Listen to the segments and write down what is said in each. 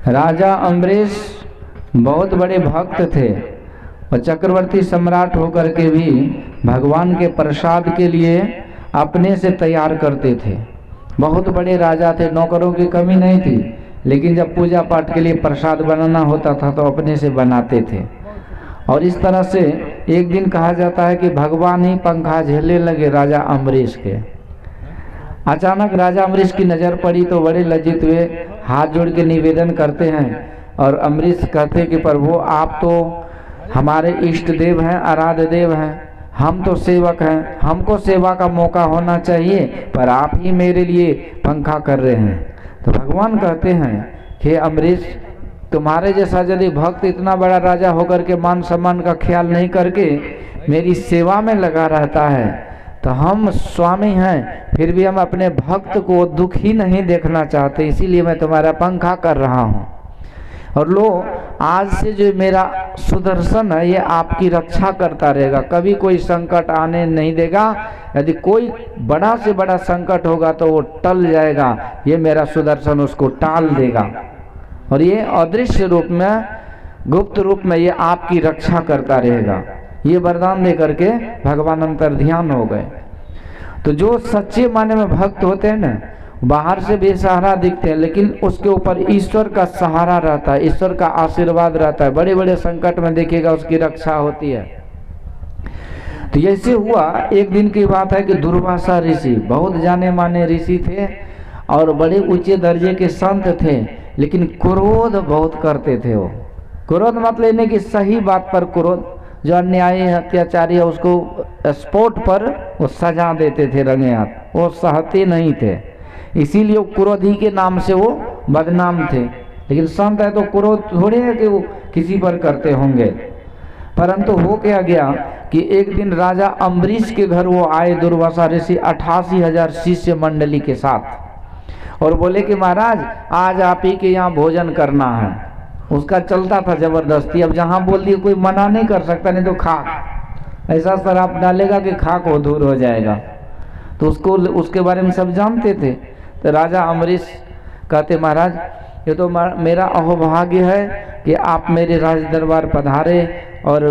राजा अम्बरीश बहुत बड़े भक्त थे और चक्रवर्ती सम्राट होकर के भी भगवान के प्रसाद के लिए अपने से तैयार करते थे। बहुत बड़े राजा थे, नौकरों की कमी नहीं थी, लेकिन जब पूजा पाठ के लिए प्रसाद बनाना होता था तो अपने से बनाते थे। और इस तरह से एक दिन कहा जाता है कि भगवान ही पंखा झेलने लगे राजा अम्बरीश के। अचानक राजा अम्बरीश की नज़र पड़ी तो बड़े लज्जित हुए, हाथ जोड़ के निवेदन करते हैं और अम्बरीश कहते कि प्रभु आप तो हमारे इष्ट देव हैं, आराध्य देव हैं, हम तो सेवक हैं, हमको सेवा का मौका होना चाहिए, पर आप ही मेरे लिए पंखा कर रहे हैं। तो भगवान कहते हैं कि अम्बरीश तुम्हारे जैसा यदि भक्त इतना बड़ा राजा होकर के मान सम्मान का ख्याल नहीं करके मेरी सेवा में लगा रहता है, तो हम स्वामी हैं फिर भी हम अपने भक्त को दुखी नहीं देखना चाहते, इसीलिए मैं तुम्हारा पंखा कर रहा हूँ। और लो आज से जो मेरा सुदर्शन है ये आपकी रक्षा करता रहेगा, कभी कोई संकट आने नहीं देगा। यदि कोई बड़ा से बड़ा संकट होगा तो वो टल जाएगा, ये मेरा सुदर्शन उसको टाल देगा। और ये अदृश्य रूप में, गुप्त रूप में ये आपकी रक्षा करता रहेगा। ये वरदान दे करके भगवान अंतर्ध्यान हो गए। तो जो सच्चे माने में भक्त होते हैं ना, बाहर से बेसहारा दिखते हैं लेकिन उसके ऊपर ईश्वर का सहारा रहता है, ईश्वर का आशीर्वाद रहता है। बड़े बड़े संकट में देखिएगा उसकी रक्षा होती है। तो ऐसे हुआ, एक दिन की बात है कि दुर्वासा ऋषि बहुत जाने माने ऋषि थे और बड़े ऊंचे दर्जे के संत थे, लेकिन क्रोध बहुत करते थे। वो क्रोध मतलब नहीं कि सही बात पर क्रोध, जो अन्यायी अत्याचारी है उसको स्पॉट पर वो सजा देते थे रंगे हाथ, वो सहते नहीं थे, इसीलिए वो क्रोधी के नाम से वो बदनाम थे। लेकिन संत है तो क्रोध थोड़े है कि वो किसी पर करते होंगे। परंतु हो क्या गया कि एक दिन राजा अम्बरीश के घर वो आए दुर्वासा ऋषि 88,000 शिष्य मंडली के साथ और बोले कि महाराज आज आप ही के यहाँ भोजन करना है। उसका चलता था जबरदस्ती, अब जहाँ बोल दिए कोई मना नहीं कर सकता, नहीं तो खाक ऐसा शराब डालेगा कि खाक वो दूर हो जाएगा। तो उसको उसके बारे में सब जानते थे। तो राजा अम्बरीश कहते महाराज ये तो मेरा अहोभाग्य है कि आप मेरे राज दरबार पधारे और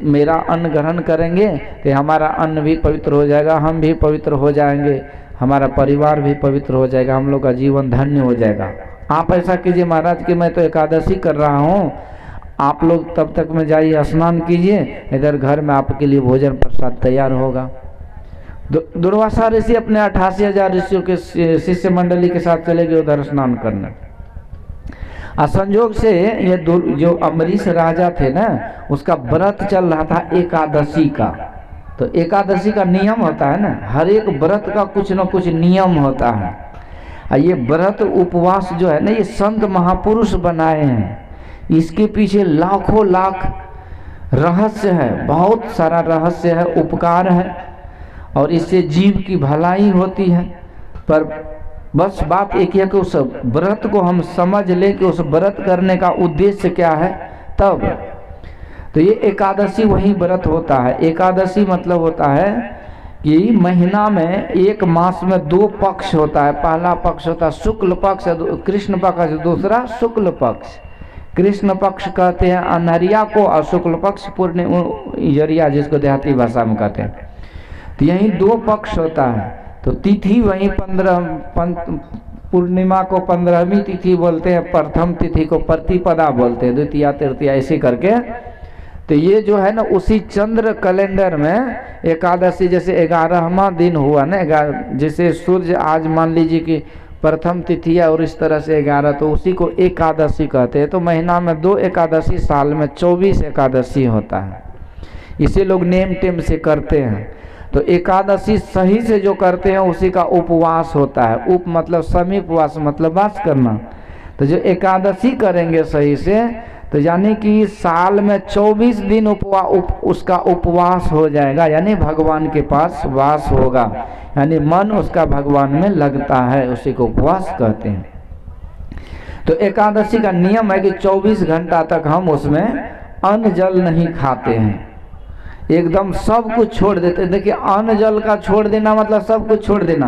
मेरा अन्न ग्रहण करेंगे तो हमारा अन्न भी पवित्र हो जाएगा, हम भी पवित्र हो जाएंगे, हमारा परिवार भी पवित्र हो जाएगा, हम लोग का जीवन धन्य हो जाएगा। आप ऐसा कीजिए महाराज कि मैं तो एकादशी कर रहा हूँ, आप लोग तब तक में जाइए स्नान कीजिए, इधर घर में आपके लिए भोजन प्रसाद तैयार होगा। दुर्वासा ऋषि अपने 88,000 ऋषियों के शिष्य मंडली के साथ चले गए उधर स्नान करने। संयोग से ये जो अम्बरीश राजा थे ना, उसका व्रत चल रहा था एकादशी का। तो एकादशी का नियम होता है ना, हर एक व्रत का कुछ न कुछ नियम होता है। ये व्रत उपवास जो है ना, ये संत महापुरुष बनाए हैं, इसके पीछे लाखों लाख रहस्य है, बहुत सारा रहस्य है, उपकार है और इससे जीव की भलाई होती है। पर बस बात एक है कि उस व्रत को हम समझ लें कि उस व्रत करने का उद्देश्य क्या है तब। तो ये एकादशी वही व्रत होता है। एकादशी मतलब होता है कि महीना में एक मास में 2 पक्ष होता है। पहला पक्ष होता है शुक्ल पक्ष, कृष्ण पक्ष, दूसरा शुक्ल पक्ष। कृष्ण पक्ष कहते हैं अन्हरिया को और शुक्ल पक्ष पूर्णिमा जिसको देहाती भाषा में कहते हैं। तो यही 2 पक्ष होता है। तो तिथि वही 15 पूर्णिमा को 15वीं तिथि बोलते हैं, प्रथम तिथि को प्रतिपदा बोलते हैं, द्वितीया तृतीया ऐसे करके। तो ये जो है ना उसी चंद्र कैलेंडर में एकादशी जैसे 11वां दिन हुआ ना, जैसे सूर्य आज मान लीजिए कि प्रथम तिथि है और इस तरह से 11, तो उसी को एकादशी कहते हैं। तो महीना में 2 एकादशी, साल में 24 एकादशी होता है। इसे लोग नेम टेम से करते हैं। तो एकादशी सही से जो करते हैं उसी का उपवास होता है। उप मतलब समीपवास मतलब वास करना। तो जो एकादशी करेंगे सही से तो यानी कि साल में 24 दिन उसका उपवास हो जाएगा, यानी भगवान के पास वास होगा, यानी मन उसका भगवान में लगता है, उसी को उपवास कहते हैं। तो एकादशी का नियम है कि 24 घंटा तक हम उसमें अन्न जल नहीं खाते हैं। एकदम सब कुछ छोड़ देते। देखिए अन्न जल का छोड़ देना मतलब सब कुछ छोड़ देना,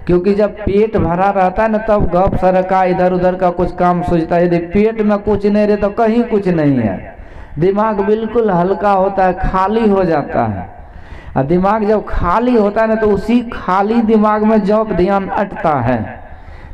क्योंकि जब पेट भरा रहता है ना तब गप सरका इधर उधर का कुछ काम सोचता है। यदि पेट में कुछ नहीं रहे तो कहीं कुछ नहीं है। दिमाग बिल्कुल हल्का होता है, खाली हो जाता है। और दिमाग जब खाली होता है ना तो उसी खाली दिमाग में जब ध्यान अटता है।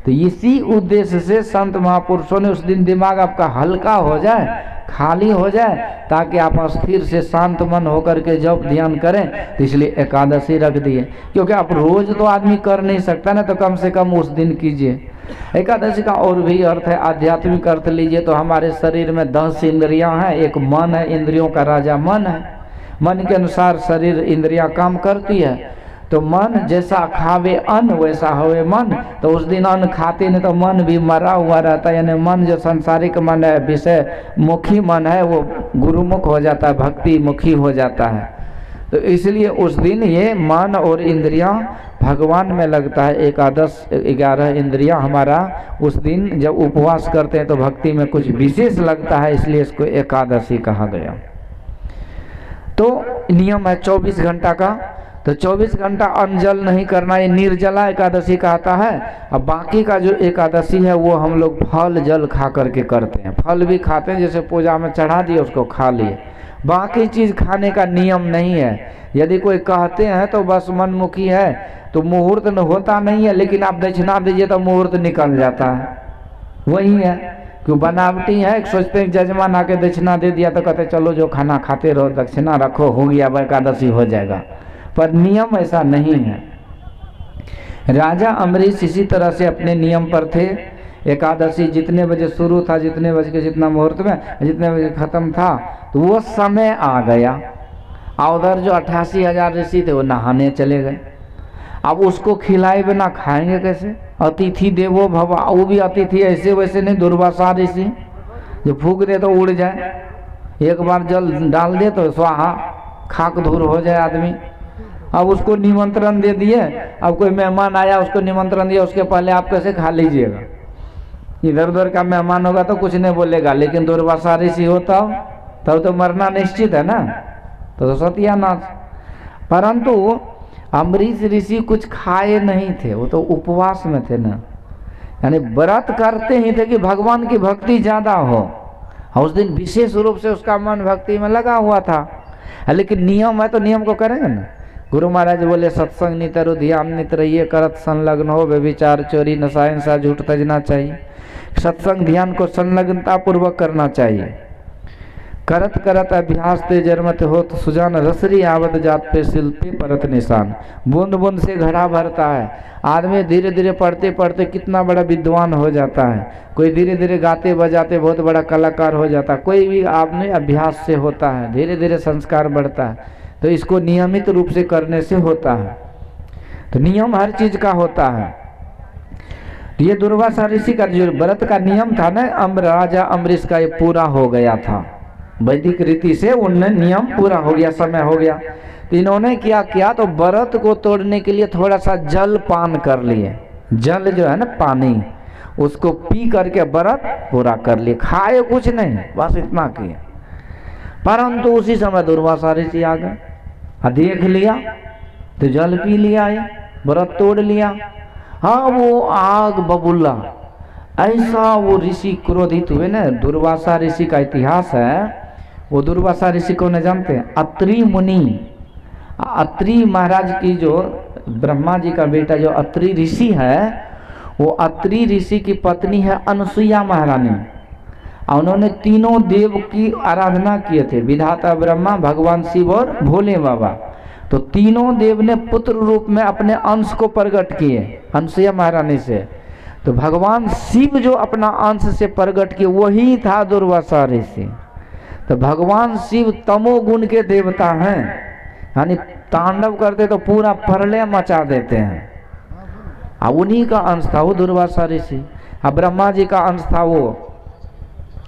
तो इसी उद्देश्य से संत महापुरुषों ने उस दिन दिमाग आपका हल्का हो जाए, खाली हो जाए, ताकि आप स्थिर से शांत मन होकर के जब ध्यान करें। तो इसलिए एकादशी रख दिए, क्योंकि आप रोज तो आदमी कर नहीं सकता ना, तो कम से कम उस दिन कीजिए। एकादशी का और भी अर्थ है, आध्यात्मिक अर्थ लीजिए तो हमारे शरीर में 10 इंद्रियां हैं, एक मन है, इंद्रियों का राजा मन है। मन के अनुसार शरीर इंद्रियां काम करती है। तो मन जैसा खावे अन्न वैसा होवे मन। तो उस दिन अन्न खाते नहीं तो मन भी मरा हुआ रहता है, यानी मन जो सांसारिक मन है, विषय मुखी मन है, वो गुरुमुख हो जाता है, भक्ति मुखी हो जाता है। तो इसलिए उस दिन ये मन और इंद्रियां भगवान में लगता है। एकादश 11 इंद्रियां हमारा उस दिन जब उपवास करते हैं तो भक्ति में कुछ विशेष लगता है, इसलिए इसको एकादशी कहा गया। तो नियम है 24 घंटा का। तो 24 घंटा अन्न जल नहीं करना, ये निर्जला एकादशी कहता है। अब बाकी का जो एकादशी है वो हम लोग फल जल खा करके करते हैं। फल भी खाते हैं, जैसे पूजा में चढ़ा दिए उसको खा लिए। बाकी चीज़ खाने का नियम नहीं है। यदि कोई कहते हैं तो बस मनमुखी है, तो मुहूर्त होता नहीं है, लेकिन आप दक्षिणा दीजिए तो मुहूर्त निकल जाता है। वही है, क्यों बनावटी है। सोचते हैं जजमान आके दक्षिणा दे दिया तो कहते चलो जो खाना खाते रहो, दक्षिणा रखो, हो गया, एकादशी हो जाएगा। पर नियम ऐसा नहीं है। राजा अम्बरीश इसी तरह से अपने नियम पर थे। एकादशी जितने बजे शुरू था, जितने बजे के जितना मुहूर्त में, जितने बजे खत्म था, तो वो समय आ गया। और उधर जो 88,000 ऋषि थे वो नहाने चले गए। अब उसको खिलाए बिना खाएंगे कैसे? अतिथि देवो भव, वो भी अतिथि ऐसे वैसे नहीं, दुर्वासा ऋषि जो फूक दे तो उड़ जाए, एक बार जल डाल दे तो स्वाहा, खाक धूर हो जाए आदमी। अब उसको निमंत्रण दे दिए, अब कोई मेहमान आया उसको निमंत्रण दिया, उसके पहले आप कैसे खा लीजिएगा? इधर उधर का मेहमान होगा तो कुछ नहीं बोलेगा, लेकिन दुर्वासा ऋषि होता तब तो मरना निश्चित है ना, तो सत्यानाश। परंतु अम्बरीश ऋषि कुछ खाए नहीं थे, वो तो उपवास में थे ना, यानी व्रत करते ही थे कि भगवान की भक्ति ज्यादा हो। और उस दिन विशेष रूप से उसका मन भक्ति में लगा हुआ था। लेकिन नियम है तो नियम को करेंगे ना। गुरु महाराज बोले सत्संग नितरु ध्यान नित रहिए, करत संलग्न हो, व्यभिचार चोरी नशा हिंसा झूठ तजना चाहिए। सत्संग ध्यान को संलग्नता पूर्वक करना चाहिए। करत करत अभ्यास ते जन्मत हो, तो सुजान रसरी आवत जात पे शिल्पी परत निशान। बूंद बूंद से घड़ा भरता है। आदमी धीरे धीरे पढ़ते पढ़ते कितना बड़ा विद्वान हो जाता है। कोई धीरे धीरे गाते बजाते बहुत बड़ा कलाकार हो जाता है। कोई भी आपने अभ्यास से होता है, धीरे धीरे संस्कार बढ़ता है। तो इसको नियमित रूप से करने से होता है। तो नियम हर चीज का होता है। तो ये दुर्वासा ऋषि का जो व्रत का नियम था ना, राजा अम्बरीश का ये पूरा हो गया था। वैदिक रीति से उनने नियम पूरा हो गया, समय हो गया। तो इन्होंने क्या किया, तो व्रत को तोड़ने के लिए थोड़ा सा जल पान कर लिए। जल जो है ना पानी, उसको पी करके व्रत पूरा कर लिए। खाए कुछ नहीं, बस इतना किए। परंतु उसी समय दुर्वासा ऋषि आ गए, देख लिया तो जल पी लिया, व्रत तोड़ लिया। हाँ, वो आग बबूला ऐसा वो ऋषि क्रोधित हुए ना। दुर्वासा ऋषि का इतिहास है। वो दुर्वासा ऋषि को न जानते हैं? अत्रि मुनि, अत्रि महाराज की जो ब्रह्मा जी का बेटा जो अत्रि ऋषि है, वो अत्रि ऋषि की पत्नी है अनसुईया महारानी। उन्होंने तीनों देव की आराधना किए थे, विधाता ब्रह्मा, भगवान शिव और भोले बाबा। तो तीनों देव ने पुत्र रूप में अपने अंश को प्रकट किए अनसुईया महारानी से। तो भगवान शिव जो अपना अंश से प्रकट किए वही था दुर्वासा ऋषि। तो भगवान शिव तमोगुण के देवता हैं, यानी तांडव करते तो पूरा प्रलय मचा देते हैं। अब उन्हीं का अंश था वो दुर्वासा ऋषि। अब ब्रह्मा जी का अंश था वो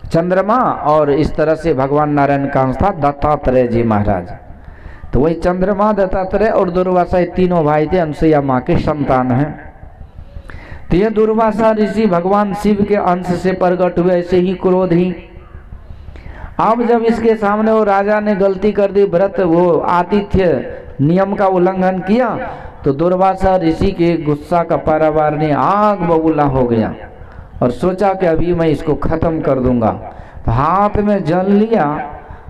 चंद्रमा, और इस तरह से भगवान नारायण का अंश था दत्तात्रेय जी महाराज। तो वही चंद्रमा, दत्तात्रेय और दुर्वासा ये तीनों भाई थे, अनसुईया माँ के संतान हैं। तो ये दुर्वासा ऋषि भगवान शिव के अंश से प्रकट हुए, ऐसे ही क्रोधी। अब जब इसके सामने वो राजा ने गलती कर दी, व्रत वो आतिथ्य नियम का उल्लंघन किया, तो दुर्वासा ऋषि के गुस्सा का पारावार ने आग बबूला हो गया और सोचा कि अभी मैं इसको खत्म कर दूंगा। तो हाथ में जल लिया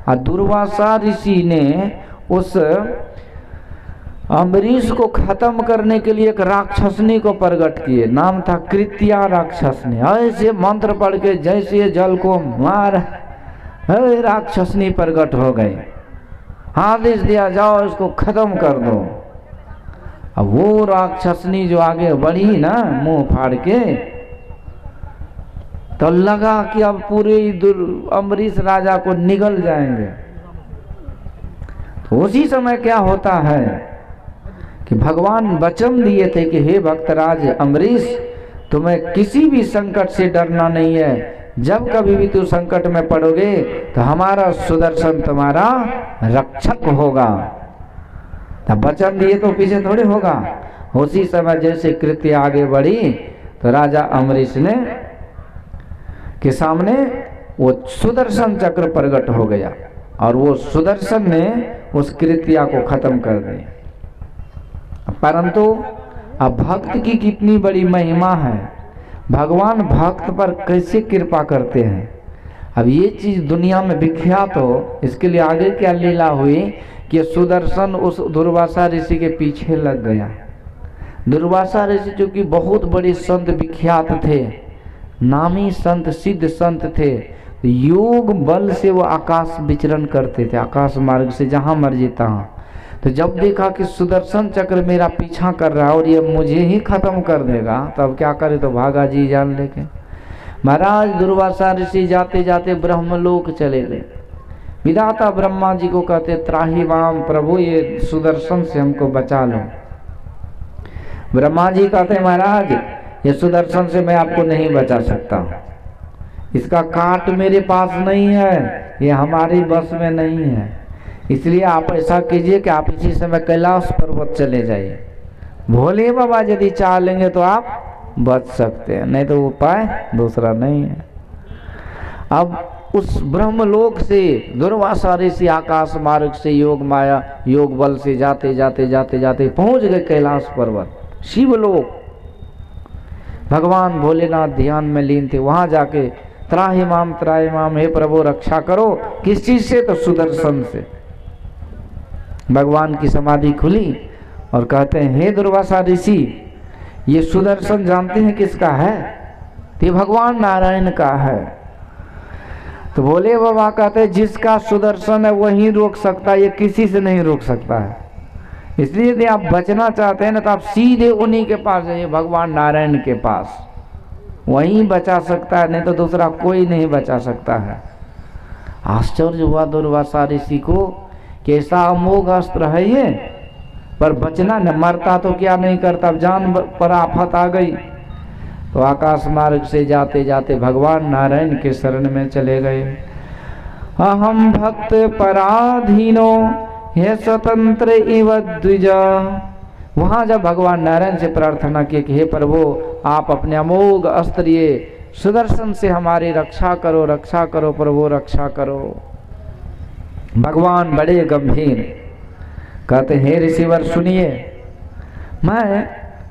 और दुर्वासा ऋषि ने उस अम्बरीश को खत्म करने के लिए एक राक्षसनी को प्रकट किए। नाम था कृत्या राक्षसनी। ऐसे मंत्र पढ़ के जैसे जल को मार, राक्षसनी प्रकट हो गई। आदेश दिया, जाओ इसको खत्म कर दो। अब वो राक्षसनी जो आगे बढ़ी ना मुंह फाड़ के, तो लगा कि अब पूरे अम्बरीश राजा को निगल जाएंगे। तो उसी समय क्या होता है कि भगवान वचन दिए थे कि हे भक्तराज अम्बरीश, तुम्हें किसी भी संकट से डरना नहीं है। जब कभी भी तुम संकट में पड़ोगे तो हमारा सुदर्शन तुम्हारा रक्षक होगा। तब वचन दिए तो पीछे थोड़े होगा। उसी समय जैसे कृत्य आगे बढ़ी तो राजा अम्बरीश ने के सामने वो सुदर्शन चक्र प्रकट हो गया और वो सुदर्शन ने उस कृत्या को खत्म कर दिया। परंतु अब भक्त की कितनी बड़ी महिमा है, भगवान भक्त पर कैसे कृपा करते हैं। अब ये चीज दुनिया में विख्यात हो, इसके लिए आगे क्या लीला हुई कि सुदर्शन उस दुर्वासा ऋषि के पीछे लग गया। दुर्वासा ऋषि जो कि बहुत बड़े संत विख्यात थे, नामी संत, सिद्ध संत थे, योग बल से वो आकाश विचरण करते थे, आकाश मार्ग से जहां मर्जी तहां। तो जब देखा कि सुदर्शन चक्र मेरा पीछा कर रहा है और ये मुझे ही खत्म कर देगा, तब क्या करे, तो भागा जी जान लेके। महाराज दुर्वासा ऋषि जाते जाते ब्रह्मलोक चले गए। विधाता ब्रह्मा जी को कहते, त्राहि माम प्रभु, ये सुदर्शन से हमको बचा लो। ब्रह्मा जी कहते, महाराज ये सुदर्शन से मैं आपको नहीं बचा सकता, इसका काट मेरे पास नहीं है, ये हमारी बस में नहीं है। इसलिए आप ऐसा कीजिए कि आप इसी समय कैलाश पर्वत चले जाइए। भोले बाबा यदि चाह लेंगे तो आप बच सकते हैं, नहीं तो उपाय दूसरा नहीं है। अब उस ब्रह्मलोक से दुर्वासा ऋषि आकाश मार्ग से योग माया योग बल से जाते जाते जाते जाते पहुंच गए कैलाश पर्वत, शिवलोक। भगवान भोलेनाथ ध्यान में लीन थे। वहां जाके त्राहि माम हे प्रभु रक्षा करो। किस चीज से, तो सुदर्शन से। भगवान की समाधि खुली और कहते हैं, हे दुर्वासा ऋषि, ये सुदर्शन जानते हैं किसका है? ये भगवान नारायण का है। तो भोले बाबा कहते हैं, जिसका सुदर्शन है वही रोक सकता है, ये किसी से नहीं रोक सकता है। इसलिए यदि आप बचना चाहते हैं ना, तो आप सीधे उन्हीं के पास जाइए, भगवान नारायण के पास, वहीं बचा सकता है, नहीं तो दूसरा कोई नहीं बचा सकता है। आश्चर्य हुआ दुर्वासा ऋषि को, कैसा अमोघ अस्त्र है ये, पर बचना न, मरता तो क्या नहीं करता, जान पर आफत आ गई। तो आकाश मार्ग से जाते जाते भगवान नारायण के शरण में चले गए। अहम भक्त पराधीनो हे स्वतंत्र इव द्विज। वहां जब भगवान नारायण से प्रार्थना की कि हे प्रभु, आप अपने अमोघ अस्त्र सुदर्शन से हमारी रक्षा करो प्रभु, रक्षा करो। भगवान बड़े गंभीर कहते, हे ऋषिवर सुनिए, मैं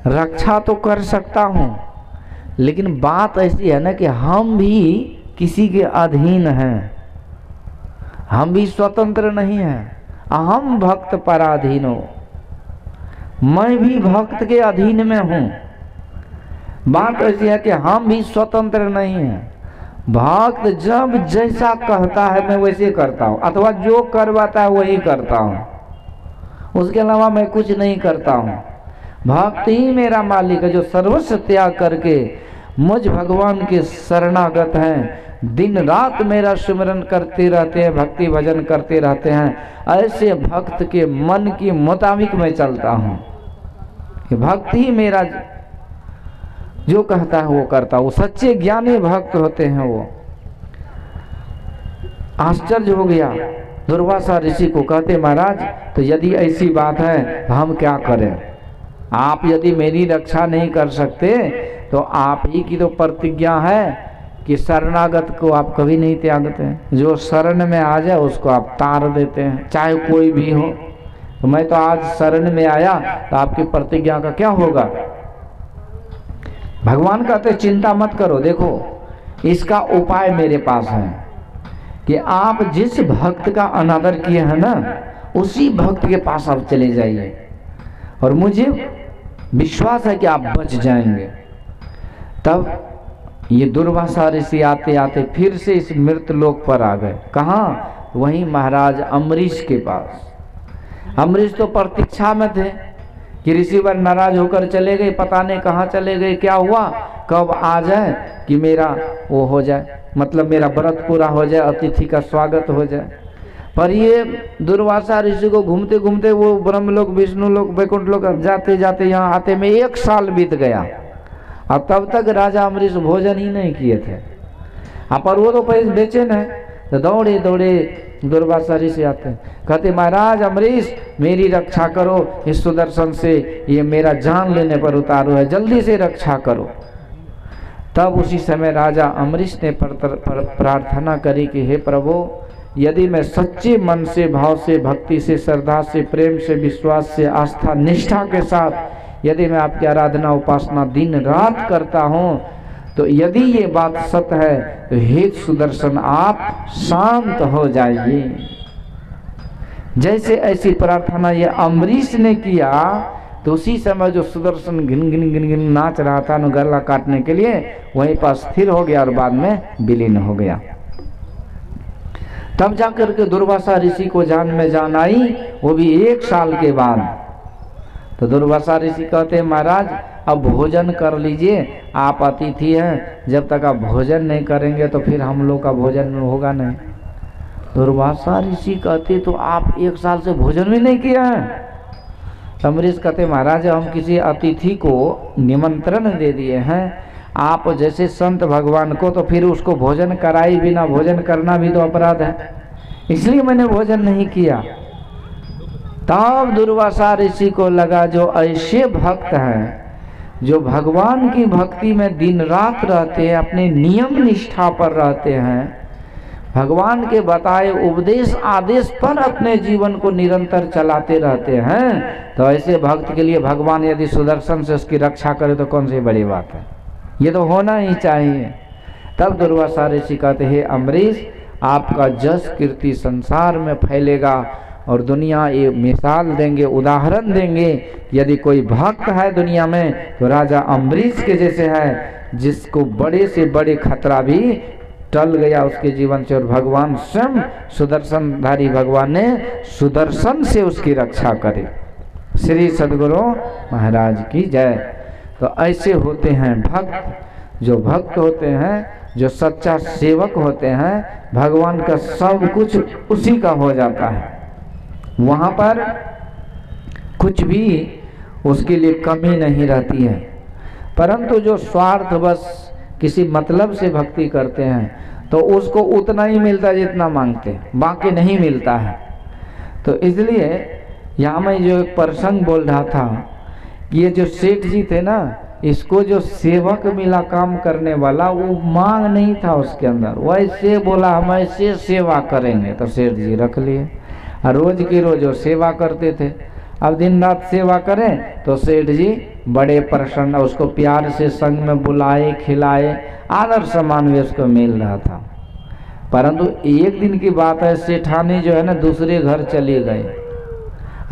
रक्षा तो कर सकता हूं, लेकिन बात ऐसी है ना कि हम भी किसी के अधीन हैं, हम भी स्वतंत्र नहीं हैं। अहम भक्त पराधीनो, मैं भी भक्त के अधीन में हूं। बात ऐसी है कि हम भी स्वतंत्र नहीं हैं। भक्त जब जैसा कहता है मैं वैसे करता हूं, अथवा जो करवाता है वही करता हूं, उसके अलावा मैं कुछ नहीं करता हूं। भक्त ही मेरा मालिक है, जो सर्वस्व त्याग करके मुझ भगवान के शरणागत हैं, दिन रात मेरा सिमरन करते रहते हैं, भक्ति भजन करते रहते हैं। ऐसे भक्त के मन के मुताबिक मैं चलता हूं कि भक्त ही मेरा जो कहता है वो करता हूं। वो सच्चे ज्ञानी भक्त होते हैं। वो आश्चर्य हो गया दुर्वासा ऋषि को। कहते, महाराज, तो यदि ऐसी बात है तो हम क्या करें? आप यदि मेरी रक्षा नहीं कर सकते तो आप ही की तो प्रतिज्ञा है कि शरणागत को आप कभी नहीं त्यागते हैं, जो शरण में आ जाए उसको आप तार देते हैं, चाहे कोई भी हो। तो मैं तो आज शरण में आया, तो आपकी प्रतिज्ञा का क्या होगा? भगवान कहते चिंता मत करो, देखो इसका उपाय मेरे पास है कि आप जिस भक्त का अनादर किए हैं ना, उसी भक्त के पास आप चले जाइए, और मुझे विश्वास है कि आप बच जाएंगे। तब ये दुर्वासा ऋषि आते आते फिर से इस मृत लोक पर आ गए। कहाँ? वहीं महाराज अम्बरीश के पास। अम्बरीश तो प्रतीक्षा में थे कि ऋषिवर नाराज होकर चले गए, पता नहीं कहाँ चले गए, क्या हुआ, कब आ जाए कि मेरा वो हो जाए, मतलब मेरा व्रत पूरा हो जाए, अतिथि का स्वागत हो जाए। पर ये दुर्वासा ऋषि को घूमते घूमते वो ब्रह्मलोक, विष्णु लोक, वैकुंठ लोक जाते जाते यहाँ आते में 1 साल बीत गया, और तब तक राजा अम्बरीश भोजन ही नहीं किए थे। पर वो तो पैसे बेचैन है, तो दौड़े दौड़े दुर्वासा ऋषि आते हैं, कहते महाराज अम्बरीश मेरी रक्षा करो, इस सुदर्शन से ये मेरा जान लेने पर उतारू है, जल्दी से रक्षा करो। तब उसी समय राजा अम्बरीश ने प्रार्थना करी कि हे प्रभु, यदि मैं सच्चे मन से, भाव से, भक्ति से, श्रद्धा से, प्रेम से, विश्वास से, आस्था, निष्ठा के साथ यदि मैं आपकी आराधना उपासना दिन रात करता हूँ, तो यदि ये बात सत्य है तो हे सुदर्शन आप शांत हो जाइए। जैसे ऐसी प्रार्थना ये अम्बरीश ने किया, तो उसी समय जो सुदर्शन घिन घिन घिन घिन नाच रहा था न गला काटने के लिए, वहीं पर स्थिर हो गया और बाद में विलीन हो गया। तब जाकर के दुर्वासा ऋषि को जान में जान आई, वो भी 1 साल के बाद। तो दुर्वासा ऋषि कहते महाराज अब भोजन कर लीजिए, आप अतिथि हैं, जब तक आप भोजन नहीं करेंगे तो फिर हम लोग का भोजन होगा नहीं। दुर्वासा ऋषि कहते तो आप 1 साल से भोजन भी नहीं किया है। अम्बरीश कहते महाराज हम किसी अतिथि को निमंत्रण दे दिए हैं, आप जैसे संत भगवान को, तो फिर उसको भोजन कराई बिना भोजन करना भी तो अपराध है, इसलिए मैंने भोजन नहीं किया। तब दुर्वासा ऋषि को लगा जो ऐसे भक्त हैं जो भगवान की भक्ति में दिन रात रहते हैं, अपने नियम निष्ठा पर रहते हैं, भगवान के बताए उपदेश आदेश पर अपने जीवन को निरंतर चलाते रहते हैं, तो ऐसे भक्त के लिए भगवान यदि सुदर्शन से उसकी रक्षा करे तो कौन सी बड़ी बात है, ये तो होना ही चाहिए। तब दुर्वासा ऋषि कहते हैं अम्बरीश आपका जस कीर्ति संसार में फैलेगा, और दुनिया ये मिसाल देंगे, उदाहरण देंगे, यदि कोई भक्त है दुनिया में तो राजा अम्बरीश के जैसे है, जिसको बड़े से बड़े खतरा भी टल गया उसके जीवन से, और भगवान स्वयं सुदर्शनधारी भगवान ने सुदर्शन से उसकी रक्षा करे। श्री सद्गुरु महाराज की जय। तो ऐसे होते हैं भक्त, जो भक्त होते हैं, जो सच्चा सेवक होते हैं, भगवान का सब कुछ उसी का हो जाता है, वहाँ पर कुछ भी उसके लिए कमी नहीं रहती है। परंतु जो स्वार्थ बस किसी मतलब से भक्ति करते हैं तो उसको उतना ही मिलता है जितना मांगते हैं, बाकी नहीं मिलता है। तो इसलिए यहाँ मैं जो एक प्रसंग बोल रहा था, ये जो सेठ जी थे ना, इसको जो सेवक मिला काम करने वाला, वो मांग नहीं था उसके अंदर, वैसे बोला हम ऐसे सेवा करेंगे, तो सेठ जी रख लिए, और रोज की रोज वो सेवा करते थे। अब दिन रात सेवा करें तो सेठ जी बड़े प्रसन्न, उसको प्यार से संग में बुलाए, खिलाए, आदर सम्मान भी उसको मिल रहा था। परंतु एक दिन की बात है, सेठानी जो है ना दूसरे घर चली गई।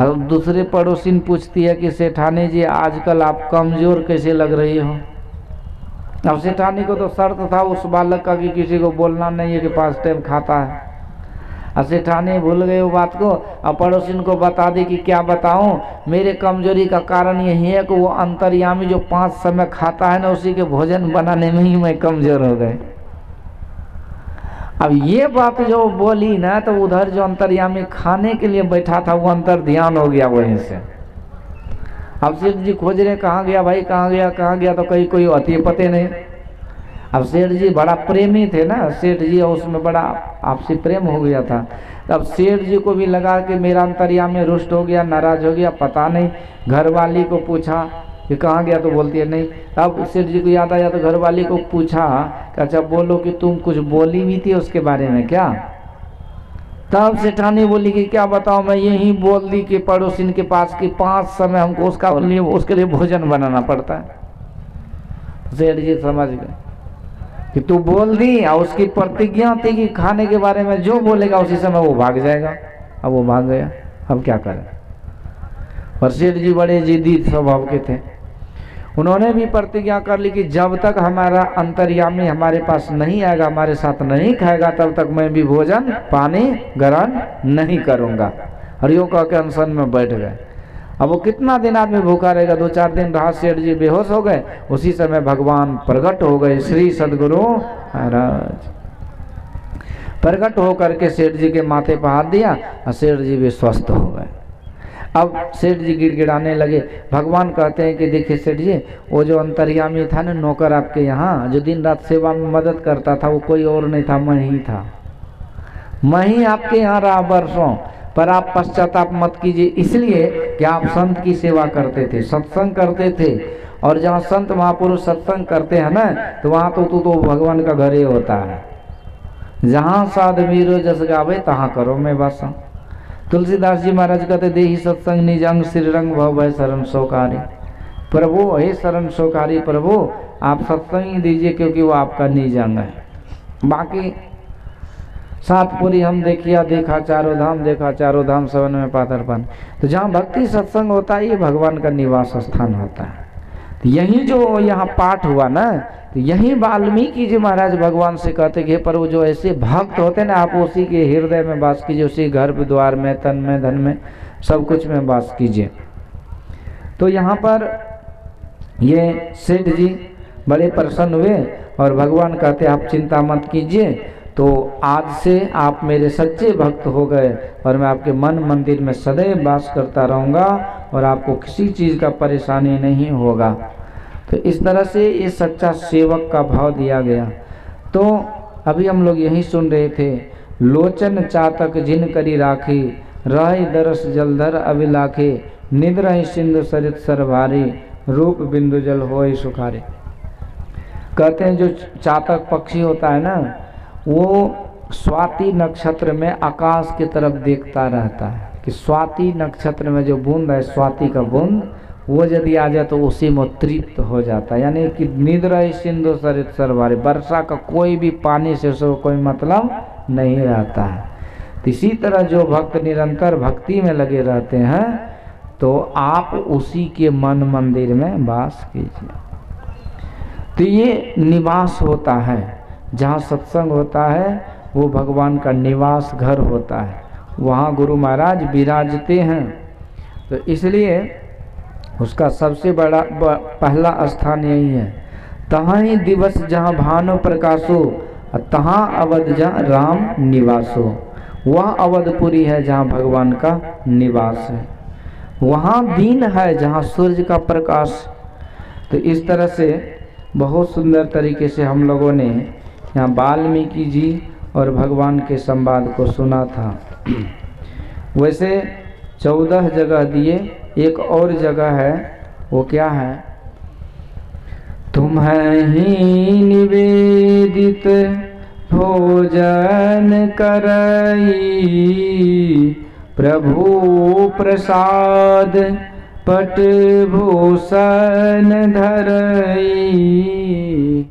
अब दूसरे पड़ोसी पूछती है कि सेठानी जी आजकल आप कमजोर कैसे लग रही हो। अब सेठानी को तो शर्त था उस बालक का कि किसी को बोलना नहीं है कि 5 टाइम खाता है। सेठानी भूल गए वो बात को, अब पड़ोसिन को बता दी कि क्या बताऊं, मेरे कमजोरी का कारण यही है कि वो अंतर्यामी जो 5 समय खाता है ना, उसी के भोजन बनाने में ही मैं कमजोर हो गए। अब ये बात जो बोली ना, तो उधर जो अंतर्यामी खाने के लिए बैठा था वो अंतर ध्यान हो गया वहीं से। अब सेठ जी खोज रहे कहाँ गया भाई, कहाँ गया, तो कहीं कोई अति पते नहीं। अब सेठ जी बड़ा प्रेमी थे ना, सेठ जी उसमें बड़ा आपसी प्रेम हो गया था। तब सेठ जी को भी लगा कि मेरा अंतर्यामी रुष्ट हो गया, नाराज हो गया, पता नहीं। घर वाली को पूछा कि कहाँ गया, तो बोलती है नहीं। अब सेठ जी को याद आया तो घर वाली को पूछा कि अच्छा बोलो कि तुम कुछ बोली भी थी उसके बारे में क्या। तब सेठानी बोली कि क्या बताओ, मैं यही बोल दी कि पड़ोसिन के पास कि 5 समय हमको उसके लिए भोजन बनाना पड़ता है। सेठ जी समझ गए कि तू बोल दी और उसकी प्रतिज्ञा थी कि खाने के बारे में जो बोलेगा उसी समय वो भाग जाएगा। अब वो भाग गया, अब क्या करें। और सेठ जी बड़े जिद्दी स्वभाव के थे, उन्होंने भी प्रतिज्ञा कर ली कि जब तक हमारा अंतर्यामी हमारे पास नहीं आएगा, हमारे साथ नहीं खाएगा, तब तक मैं भी भोजन पानी ग्रहण नहीं करूंगा। और यूँ कह के अनशन में बैठ गए। अब वो कितना दिन आदमी भूखा रहेगा, 2-4 दिन रहा, सेठ जी बेहोश हो गए। उसी समय भगवान प्रकट हो गए, श्री सदगुरु महाराज प्रकट होकर के सेठ जी के माथे पर हाथ दिया और सेठ जी भी स्वस्थ हो गए। अब सेठ जी गिड़गिड़ाने लगे। भगवान कहते हैं कि देखिए सेठ जी, वो जो अंतर्यामी था ना नौकर आपके यहाँ, जो दिन रात सेवा में मदद करता था, वो कोई और नहीं था, मैं ही था। मैं ही आपके यहाँ रहा वर्षों, पर आप पश्चाताप मत कीजिए, इसलिए कि आप संत की सेवा करते थे, सत्संग करते थे। और जहाँ संत महापुरुष सत्संग करते हैं ना, तो वहाँ तो भगवान का घर ही होता है। जहाँ साध मीरो जस गावे तहाँ करो मैं बस। तुलसीदास जी महाराज कहते देहि सत्संग निज अंग श्रीरंग भव भय शरण सोकारी। प्रभु हे शरण सोकारी प्रभु, आप सत्संग ही दीजिए क्योंकि वो आपका निज अंग है। बाकी 7 पुरी हम देखिया देखा, चारों धाम देखा, चारों धाम सवन में पातरपन। तो जहाँ भक्ति सत्संग होता है ये भगवान का निवास स्थान होता है। तो यही जो यहाँ पाठ हुआ ना, तो यही वाल्मीकि जी महाराज भगवान से कहते कि प्रभु जो ऐसे भक्त होते ना, आप उसी के हृदय में वास कीजिए, उसी घर द्वार में, तन में, धन में, सब कुछ में वास कीजिए। तो यहाँ पर ये सेठ जी बड़े प्रसन्न हुए और भगवान कहते आप चिंता मत कीजिए, तो आज से आप मेरे सच्चे भक्त हो गए और मैं आपके मन मंदिर में सदैव वास करता रहूँगा और आपको किसी चीज़ का परेशानी नहीं होगा। तो इस तरह से ये सच्चा सेवक का भाव दिया गया। तो अभी हम लोग यही सुन रहे थे, लोचन चातक जिन करी राखी, रही दरस जलधर अभिलाखे, निद्र सिंधु सरित सरभारी, रूप बिंदु जल होय सुखारे। कहते हैं जो चातक पक्षी होता है ना, वो स्वाति नक्षत्र में आकाश की तरफ देखता रहता है कि स्वाति नक्षत्र में जो बूंद है, स्वाति का बूंद, वो यदि आ जाए तो उसी में तृप्त हो जाता है। यानी कि निद्रा सिंधु सरित सरभारी, वर्षा का कोई भी पानी से उसको कोई मतलब नहीं रहता है। तो इसी तरह जो भक्त निरंतर भक्ति में लगे रहते हैं, तो आप उसी के मन मंदिर में वास कीजिए। तो ये निवास होता है, जहाँ सत्संग होता है वो भगवान का निवास घर होता है, वहाँ गुरु महाराज विराजते हैं। तो इसलिए उसका सबसे बड़ा पहला स्थान यही है। तहाँ ही दिवस जहाँ भानु प्रकाशो, तहाँ अवध जहाँ राम निवासो। वह अवधपुरी है जहाँ भगवान का निवास है, वहाँ दिन है जहाँ सूर्य का प्रकाश। तो इस तरह से बहुत सुंदर तरीके से हम लोगों ने यहाँ वाल्मीकि जी और भगवान के संवाद को सुना था। वैसे 14 जगह दिए, एक और जगह है, वो क्या है, तुम्हें ही निवेदित भोजन करई, प्रभु प्रसाद पट भूषण धरई।